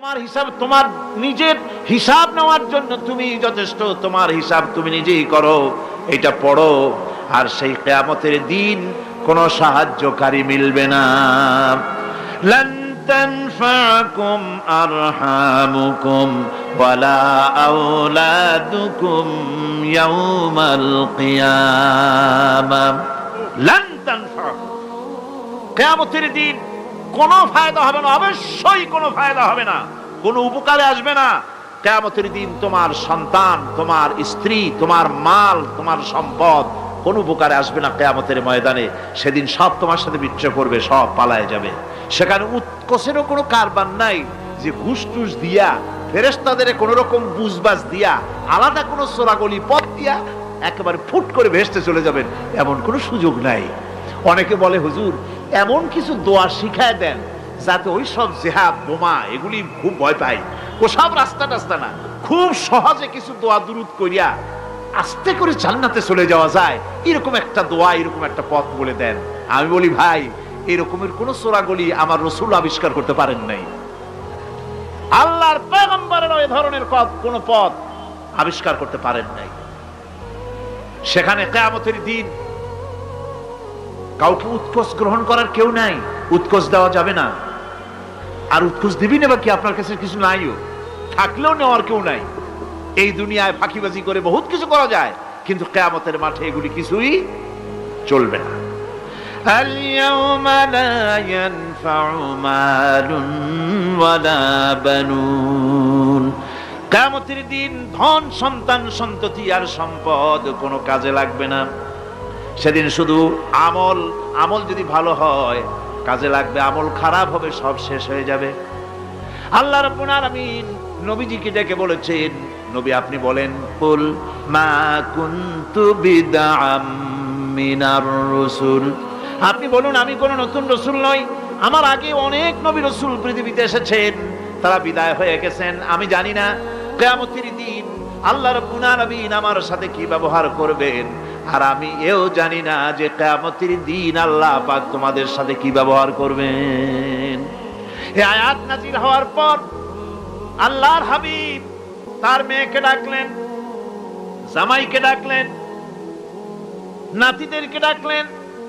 তোমার হিসাব, তোমার নিজের হিসাব নেওয়ার জন্য তুমি যথেষ্ট, তোমার হিসাব তুমি নিজেই করো, এটা পড়ো। আর সেই কিয়ামতের দিন কোনো সাহায্যকারী মিলবে না। লান তানফাকুম আরহামুকুম ওয়ালা আওলাদুকুম ইয়াউমাল কিয়ামাহ। লান তানফাকুম, কিয়ামতের দিন কোনো ফায়দা হবে না, অবশ্যই কোনো ফায়দা হবে না, কোনো উপকারে আসবে না। কিয়ামতের দিন তোমার সন্তান, তোমার স্ত্রী, তোমার মাল, তোমার সম্পদ কোনো উপকারে আসবে না। কিয়ামতের ময়দানে সেদিন সব তোমার সাথে বিচ্ছেদ করবে, সব পালায় যাবে। সেখানে উৎকোষেরও কোনো কারবার নাই যে ঘুষ টুস দিয়া, ফেরেশতাদের কোনো রকম বুঝবাজ দিয়া, আলাদা কোনো চোরাগলি পথ দিয়া একেবারে ফুট করে ভেসতে চলে যাবেন, এমন কোনো সুযোগ নাই। অনেকে বলে হুজুর এমন কিছু দোয়া শিখায় দেন যাতে ওই সব জেহাদ বোমা এগুলি খুব ভয় পাই, ওসব রাস্তা টাস্তা না, খুব সহজে কিছু দোয়া দুরূদ করিয়া আস্তে করে জান্নাতে চলে যাওয়া যায়, এরকম একটা দোয়া, এরকম একটা পথ বলে দেন। আমি বলি ভাই, এরকমের কোন চোরাগলি আমার রাসূল আবিষ্কার করতে পারেন নাই, আল্লাহর পয়গম্বরের ওই ধরনের কোন পথ আবিষ্কার করতে পারেন নাই। সেখানে কিয়ামতের দিন কাউকে উৎকোষ গ্রহণ করার কেউ নাই, উৎকোষ দেওয়া যাবে না। আর উৎকোষ দিবি না বা কি, আপনার কাছে কিছু নাইও, থাকলেও নেওয়ার কেউ নাই। এই দুনিয়ায় ফাঁকিবাজি করে বহুত কিছু করা যায়, কিন্তু কিয়ামতের মাঠে এগুলি কিছুই চলবে না। আল-ইয়াওমা লা ইয়ানফা'ু মালুন ওয়ালা বানুন। কিয়ামতের দিন ধন, সন্তান, সন্ততি আর সম্পদ কোনো কাজে লাগবে না। সেদিন শুধু আমল, আমল যদি ভালো হয় কাজে লাগবে, আমল খারাপ হবে সব শেষ হয়ে যাবে। আল্লাহ রাব্বুল আলামিন নবীজিকে ডেকে বলেছেন, নবী আপনি বলেন, কুল মা কুনতু বিদআম মিনার রাসূল, আপনি বলুন আমি কোন নতুন রাসূল নই, আমার আগে অনেক নবী রাসূল পৃথিবীতে এসেছেন, তারা বিদায় হয়ে গেছেন। আমি জানি না কিয়ামতের দিন আল্লাহ রাব্বুল আলামিন আমার সাথে কি ব্যবহার করবেন, আর আমি এও জানি না যে কিয়ামতের দিন আল্লাহ পাক তোমাদের সাথে কি ব্যবহার করবেন। এই আয়াত নাযিল হওয়ার পর আল্লাহর হাবিব তার মেয়েকে ডাকলেন, জামাইকে ডাকলেন, নাতিদেরকে ডাকলেন,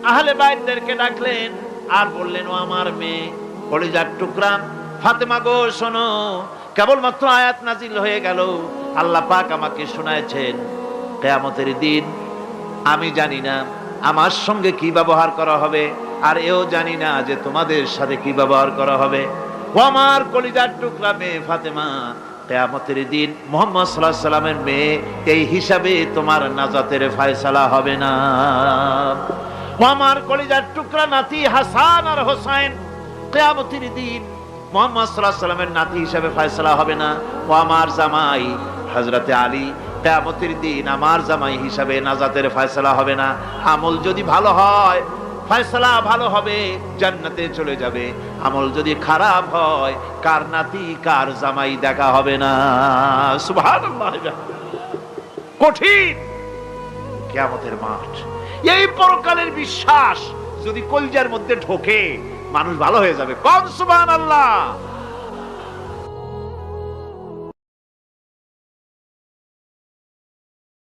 আহলে বাইতদেরকে ডাকলেন, আর বললেন, ও আমার মেয়ে, কলিজার টুকরা ফাতেমা গো শোনো, কেবলমাত্র আয়াত নাযিল হয়ে গেল, আল্লাহ পাক আমাকে শোনায়ছেন কিয়ামতের দিন আমি জানি না আমার সঙ্গে কি ব্যবহার করা হবে, আর এও জানি না যে তোমাদের সাথে কি ব্যবহার করা হবে। ও আমার কলিজার টুকরা মেয়ে ফাতেমা, কিয়ামতের দিন মুহাম্মদ সাল্লাল্লাহু আলাইহি সাল্লামের মেয়ে, এই হিসাবে তোমার নাজাতের ফয়সালা হবে না। ও আমার কলিজার টুকরা নাতি হাসান আর হোসেন, কিয়ামতের দিন মুহাম্মদ সাল্লাল্লাহু আলাইহি সাল্লামের নাতি হিসাবে ফয়সালা হবে না। ও আমার জামাই হযরতে আলী, কিয়ামতের দিন আমার জামাই হিসাবে নাজাতের ফয়সালা হবে না। আমল যদি ভালো হয় ফয়সালা ভালো হবে, জান্নাতে চলে যাবে। আমল যদি খারাপ হয় কার নাতি কার জামাই দেখা হবে না। সুবহানাল্লাহ, কঠিন কিয়ামতের মাঠ। এই পরকালের বিশ্বাস যদি কলিজার মধ্যে ঢোকে, মানুষ ভালো হয়ে যাবে। কোন সুবহানাল্লাহ।